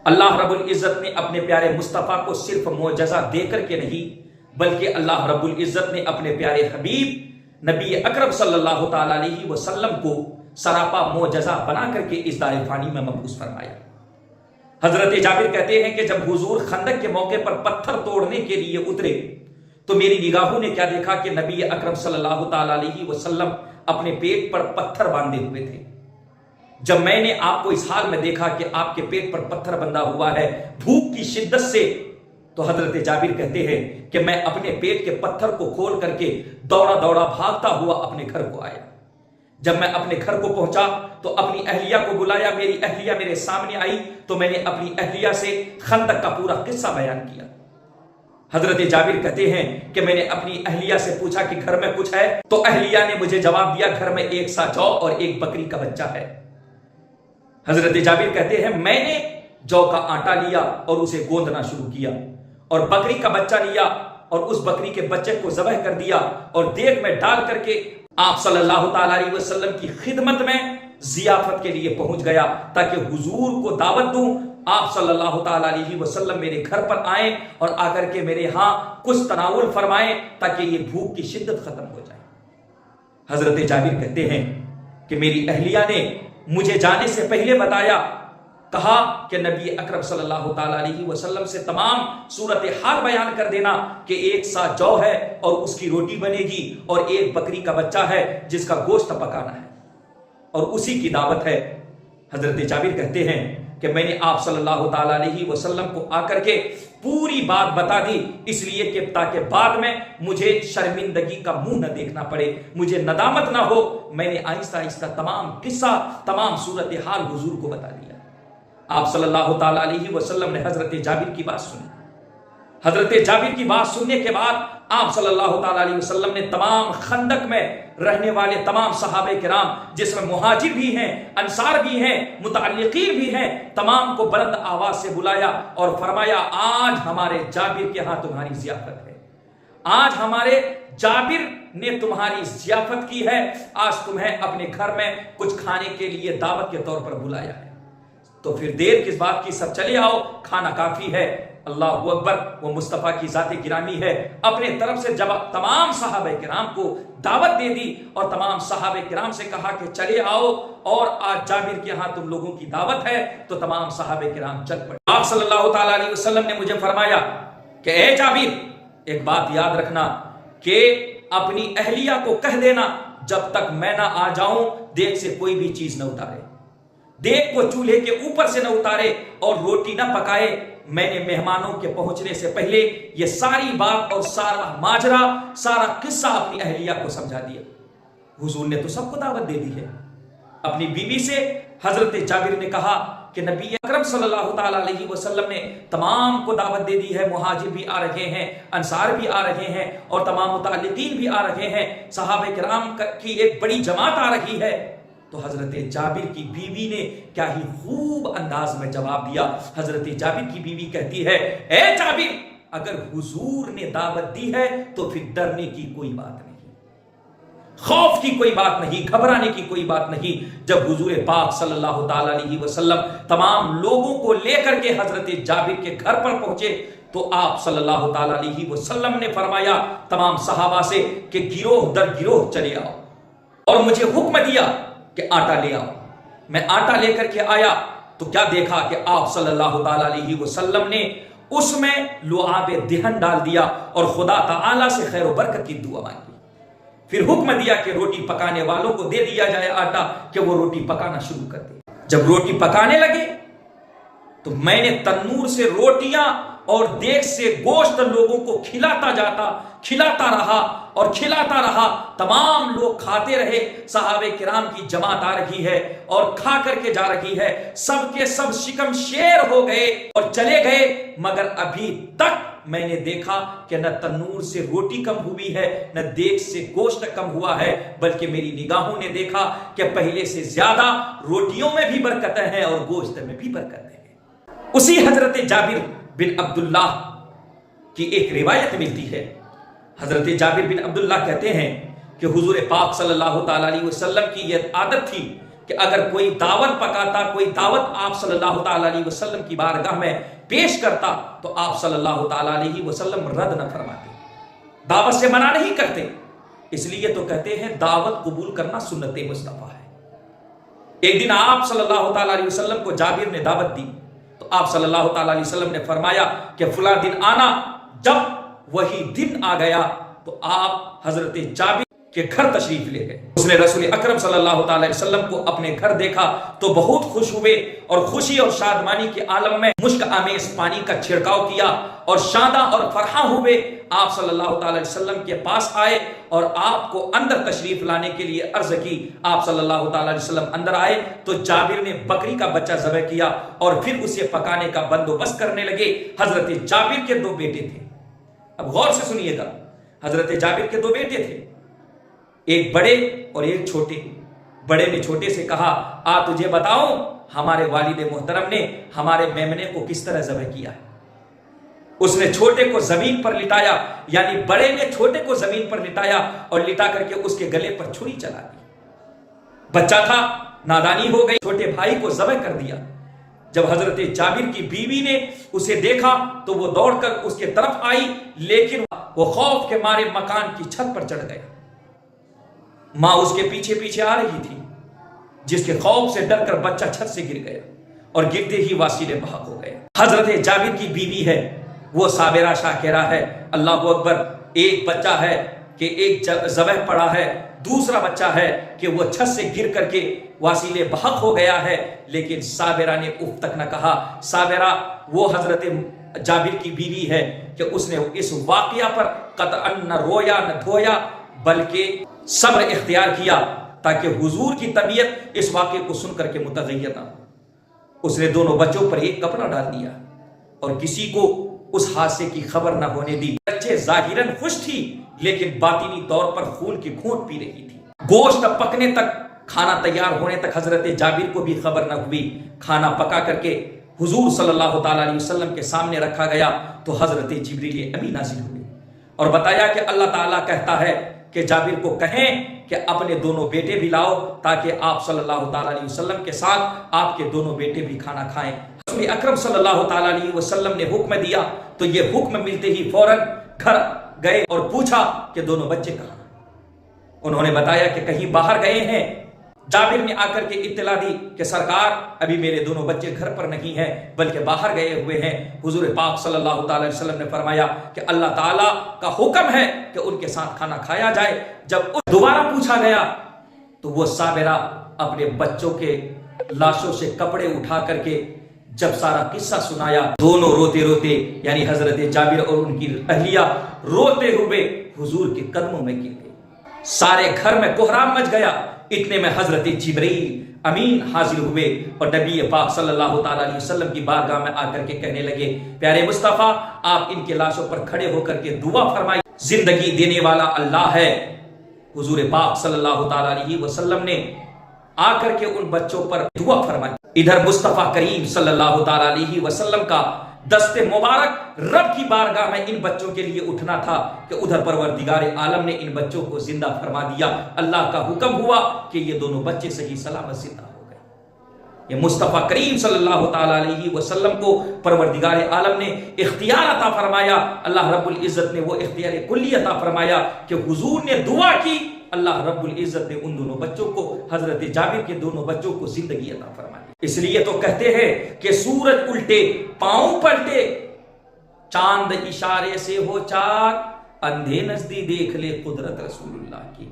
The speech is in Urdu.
اللہ رب العزت نے اپنے پیارے مصطفیٰ کو صرف معجزہ دے کر کے نہیں بلکہ اللہ رب العزت نے اپنے پیارے حبیب نبی اکرم صلی اللہ تعالی علیہ وسلم کو سراپا معجزہ بنا کر کے اس دار فانی میں مبعوث فرمایا۔ حضرت جابر کہتے ہیں کہ جب حضور خندق کے موقع پر پتھر توڑنے کے لیے اترے تو میری نگاہوں نے کیا دیکھا کہ نبی اکرم صلی اللہ تعالی علیہ وسلم اپنے پیٹ پر پتھر باندھے ہوئے تھے۔ جب میں نے آپ کو اس حال میں دیکھا کہ آپ کے پیٹ پر پتھر بندھا ہوا ہے بھوک کی شدت سے، تو حضرت جابر کہتے ہیں کہ میں اپنے پیٹ کے پتھر کو کھول کر کے دوڑا دوڑا بھاگتا ہوا اپنے گھر کو آیا۔ جب میں اپنے گھر کو پہنچا تو اپنی اہلیہ کو بلایا، میری اہلیہ میرے سامنے آئی تو میں نے اپنی اہلیہ سے خندق کا پورا قصہ بیان کیا۔ حضرت جابر کہتے ہیں کہ میں نے اپنی اہلیہ سے پوچھا کہ گھر میں کچھ ہے، تو اہلیہ نے مجھے جواب دیا گھر میں 1 سا جو اور 1 بکری کا بچہ ہے۔ حضرت جابر کہتے ہیں میں نے جو کا آٹا لیا اور اسے گوندنا شروع کیا اور بکری کا بچہ لیا اور اس بکری کے بچے کو ذبح کر دیا اور دیگ میں ڈال کر کے آپ صلی اللہ تعالی علیہ وسلم کی خدمت میں ضیافت کے لیے پہنچ گیا تاکہ حضور کو دعوت دوں۔ آپ صلی اللہ تعالی علیہ وسلم میرے گھر پر آئیں اور آ کر کے میرے ہاں کچھ تناول فرمائیں تاکہ یہ بھوک کی شدت ختم ہو جائے۔ حضرت جابر کہتے ہیں کہ میری اہلیہ نے مجھے جانے سے پہلے بتایا، کہا کہ نبی اکرم صلی اللہ تعالی علیہ وسلم سے تمام صورتحال بیان کر دینا کہ 1 سا جو ہے اور اس کی روٹی بنے گی اور 1 بکری کا بچہ ہے جس کا گوشت پکانا ہے اور اسی کی دعوت ہے۔ حضرت جابر کہتے ہیں کہ میں نے آپ صلی اللہ تعالی علیہ وسلم کو آ کر کے پوری بات بتا دی، اس لیے کہ تاکہ بعد میں مجھے شرمندگی کا منہ نہ دیکھنا پڑے، مجھے ندامت نہ ہو۔ میں نے آہستہ آہستہ تمام قصہ تمام صورتحال حضور کو بتا دیا۔ آپ صلی اللہ تعالی علیہ وسلم نے حضرت جابر کی بات سنی۔ حضرت جابر کی بات سننے کے بعد آپ صلی اللہ تعالی علیہ وسلم نے تمام خندق میں رہنے والے تمام صحابہ کرام جس میں مہاجر بھی ہیں، انصار بھی ہیں، متعلقین بھی ہیں، تمام کو بلند آواز سے بلایا اور فرمایا آج ہمارے جابر کے ہاں تمہاری ضیافت ہے، آج ہمارے جابر نے تمہاری ضیافت کی ہے، آج تمہیں اپنے گھر میں کچھ کھانے کے لیے دعوت کے طور پر بلایا ہے، تو پھر دیر کس بات کی، سب چلے آؤ، کھانا کافی ہے۔ اللہ اکبر، وہ مصطفیٰ کی ذات گرامی ہے، اپنے طرف سے جب تمام صحابہ کرام کو دعوت دے دی اور تمام صحابہ کرام سے کہا کہ چلے آؤ اور آج جابر کے ہاں تم لوگوں کی دعوت ہے، تو تمام صحابہ کرام چل پڑے۔ آپ صلی اللہ تعالی علیہ وسلم نے مجھے فرمایا کہ اے جابر، ایک بات یاد رکھنا کہ اپنی اہلیہ کو کہہ دینا جب تک میں نہ آ جاؤں دیگ سے کوئی بھی چیز نہ اتارے، دیگ کو چولہے کے اوپر سے نہ اتارے اور روٹی نہ پکائے۔ میں نے مہمانوں کے پہنچنے سے پہلے یہ ساری بات اور سارا ماجرا، سارا قصہ اپنی اہلیہ کو سمجھا دیا۔ حضور نے تو سب کو دعوت دے دی ہے۔ اپنی بیوی سے حضرت جابر نے کہا کہ نبی اکرم صلی اللہ تعالی علیہ وسلم نے تمام کو دعوت دے دی ہے، مہاجر بھی آ رہے ہیں، انصار بھی آ رہے ہیں اور تمام متعلقین بھی آ رہے ہیں، صحابہ کرام کی ایک بڑی جماعت آ رہی ہے۔ تو حضرت جابر کی بیوی نے کیا ہی خوب انداز میں جواب دیا۔ حضرت جابر کی بیوی کہتی ہے اے جابر، اگر حضور نے دعوت دی ہے تو پھر ڈرنے کی کوئی بات نہیں، خوف کی کوئی بات نہیں، گھبرانے کی کوئی بات نہیں۔ جب حضور پاک صلی اللہ تعالی علیہ وسلم تمام لوگوں کو لے کر کے حضرت جابر کے گھر پر پہنچے تو آپ صلی اللہ تعالی علیہ وسلم نے فرمایا تمام صحابہ سے کہ گروہ در گروہ چلے آؤ، اور مجھے حکم دیا کہ آٹا لے آؤ۔ میں آٹا لے کر کے آیا تو کیا دیکھا کہ آپ صلی اللہ تعالی علیہ وسلم نے اس میں لعاب دہن ڈال دیا اور خدا تعالی سے خیر و برکت کی دعا مانگی۔ پھر حکم دیا کہ روٹی پکانے والوں کو دے دیا جائے آٹا کہ وہ روٹی پکانا شروع کر دے۔ جب روٹی پکانے لگے تو میں نے تنور سے روٹیاں اور دیگ سے گوشت لوگوں کو کھلاتا رہا، تمام لوگ کھاتے رہے، صحابہ کرام کی جماعت آ رہی ہے اور کھا کر کے جا رہی ہے، سب کے سب شکم شیر ہو گئے اور چلے گئے، مگر ابھی تک میں نے دیکھا کہ نہ تنور سے روٹی کم ہوئی ہے، نہ دیگ سے گوشت کم ہوا ہے، بلکہ میری نگاہوں نے دیکھا کہ پہلے سے زیادہ روٹیوں میں بھی برکتیں ہیں اور گوشت میں بھی برکتیں ہیں۔ اسی حضرت جابر بن عبداللہ کی ایک روایت ملتی ہے۔ حضرت جابر بن عبداللہ کہتے ہیں کہ حضور پاک صلی اللہ تعالی علیہ وسلم کی یہ عادت تھی کہ اگر کوئی دعوت پکاتا، کوئی دعوت آپ صلی اللہ تعالی علیہ وسلم کی بارگاہ میں پیش کرتا تو آپ صلی اللہ تعالی علیہ وسلم رد نہ فرماتے، دعوت سے منع نہیں کرتے۔ اس لیے تو کہتے ہیں دعوت قبول کرنا سنت مصطفیٰ ہے۔ ایک دن آپ صلی اللہ تعالی علیہ وسلم کو جابر نے دعوت دی تو آپ صلی اللہ تعالی علیہ وسلم نے فرمایا کہ فلاں دن آنا۔ جب وہی دن آ گیا تو آپ حضرت جابر کے گھر تشریف لے گئے۔ اس نے رسول اکرم صلی اللہ تعالی علیہ وسلم کو اپنے گھر دیکھا تو بہت خوش ہوئے اور خوشی اور شادمانی کے عالم میں مشک آمیز پانی کا چھڑکاؤ کیا اور شاداں اور فرحاں ہوئے آپ صلی اللہ تعالی علیہ وسلم کے پاس آئے اور آپ کو اندر تشریف لانے کے لیے عرض کی۔ آپ صلی اللہ تعالی علیہ وسلم اندر آئے تو جابر نے بکری کا بچہ ذبح کیا اور پھر اسے پکانے کا بندوبست کرنے لگے۔ حضرت جابر کے دو بیٹے تھے، اب غور سے سنیے گا، حضرت جابر کے دو بیٹے تھے، ایک بڑے اور ایک چھوٹے۔ بڑے نے چھوٹے سے کہا آ تجھے بتاؤں ہمارے والد محترم نے ہمارے میمنے کو کس طرح ذبح کیا ہے۔ اس نے چھوٹے کو زمین پر لٹایا، یعنی بڑے نے چھوٹے کو زمین پر لٹایا اور لٹا کر کے اس کے گلے پر چھری چلا دی۔ بچہ تھا، نادانی ہو گئی، چھوٹے بھائی کو ذبح کر دیا۔ جب حضرت جابر کی بیوی نے اسے دیکھا تو وہ دوڑ کر اس کے طرف آئی، لیکن وہ خوف کے مارے مکان کی چھت پر چڑھ گیا۔ ماں اس کے پیچھے پیچھے آ رہی تھی، جس کے خوف سے ڈر کر بچہ چھت سے گر گیا اور گرتے ہی واسیلے بحق ہو گئے۔ حضرت جابر کی بیوی ہے، وہ صابرہ شاکرہ ہے، اللہ اکبر۔ ایک بچہ ہے کہ ایک ذبح پڑا ہے، دوسرا بچہ ہے کہ وہ چھت سے گر کر کے واسیلے بحق ہو گیا ہے، لیکن صابرہ نے اف تک نہ کہا۔ صابرہ وہ حضرت جابر کی بیوی ہے کہ اس نے اس واقعہ پر قطعا نہ رویا نہ دھویا، بلکہ صبر اختیار کیا تاکہ حضور کی طبیعت اس واقعے کو سن کر کے متغیر نہ ہو۔ اس نے دونوں بچوں پر ایک کپڑا ڈال دیا اور کسی کو اس حادثے کی خبر نہ ہونے دی۔ بچے ظاہراً خوش تھی لیکن باطنی طور پر خون کی گھونٹ پی رہی تھی۔ گوشت پکنے تک، کھانا تیار ہونے تک حضرت جابر کو بھی خبر نہ ہوئی۔ کھانا پکا کر کے حضور صلی اللہ تعالی علیہ وسلم کے سامنے رکھا گیا تو حضرت جبریل امی نازل ہوئے اور بتایا کہ اللہ تعالیٰ کہتا ہے کہ جابر کو کہیں کہ اپنے دونوں بیٹے بھی لاؤ تاکہ آپ صلی اللہ تعالی علیہ وسلم کے ساتھ آپ کے دونوں بیٹے بھی کھانا کھائیں۔ رسول اکرم صلی اللہ تعالی علیہ وسلم نے حکم دیا تو یہ حکم ملتے ہی فوراً گھر گئے اور پوچھا کہ دونوں بچے کہاں؟ انہوں نے بتایا کہ کہیں باہر گئے ہیں۔ جابر نے آ کر کے اطلاع دی کہ سرکار ابھی میرے دونوں بچے گھر پر نہیں ہیں بلکہ باہر گئے ہوئے ہیں۔ حضور پاک صلی اللہ تعالی علیہ وسلم نے فرمایا کہ اللہ تعالیٰ کا حکم ہے کہ ان کے ساتھ کھانا کھایا جائے۔ جب دوبارہ پوچھا گیا تو وہ صابرہ اپنے بچوں کے لاشوں سے کپڑے اٹھا کر کے جب سارا قصہ سنایا، دونوں روتے روتے، یعنی حضرت جابر اور ان کی اہلیہ روتے ہوئے حضور کے قدموں میں گر گئے۔ سارے گھر میں کوہرام مچ گیا۔ اتنے میں حضرت جبریل امین حاضر ہوئے اور نبی پاک صلی اللہ تعالی علیہ وسلم کی بارگاہ میں آ کر کے کہنے لگے پیارے مصطفیٰ آپ ان کے لاشوں پر کھڑے ہو کر کے دعا فرمائیں، زندگی دینے والا اللہ ہے۔ حضور پاک صلی اللہ تعالی علیہ وسلم نے آ کر کے ان بچوں پر دعا فرمائی۔ ادھر مصطفیٰ کریم صلی اللہ تعالی علیہ وسلم کا دست مبارک رب کی بارگاہ میں ان بچوں کے لیے اٹھنا تھا کہ ادھر پروردگار عالم نے ان بچوں کو زندہ فرما دیا۔ اللہ کا حکم ہوا کہ یہ دونوں بچے صحیح سلامت زندہ ہو گئے۔ یہ مصطفیٰ کریم صلی اللہ تعالی علیہ وسلم کو پروردگار عالم نے اختیار عطا فرمایا۔ اللہ رب العزت نے وہ اختیار کلی عطا فرمایا کہ حضور نے دعا کی، اللہ رب العزت نے ان دونوں بچوں کو، حضرت جابر کے دونوں بچوں کو زندگی عطا فرمائی۔ اس لیے تو کہتے ہیں کہ سورج الٹے پاؤں پلٹے، چاند اشارے سے ہو چاک، اندھے نزدی دیکھ لے قدرت رسول اللہ کی۔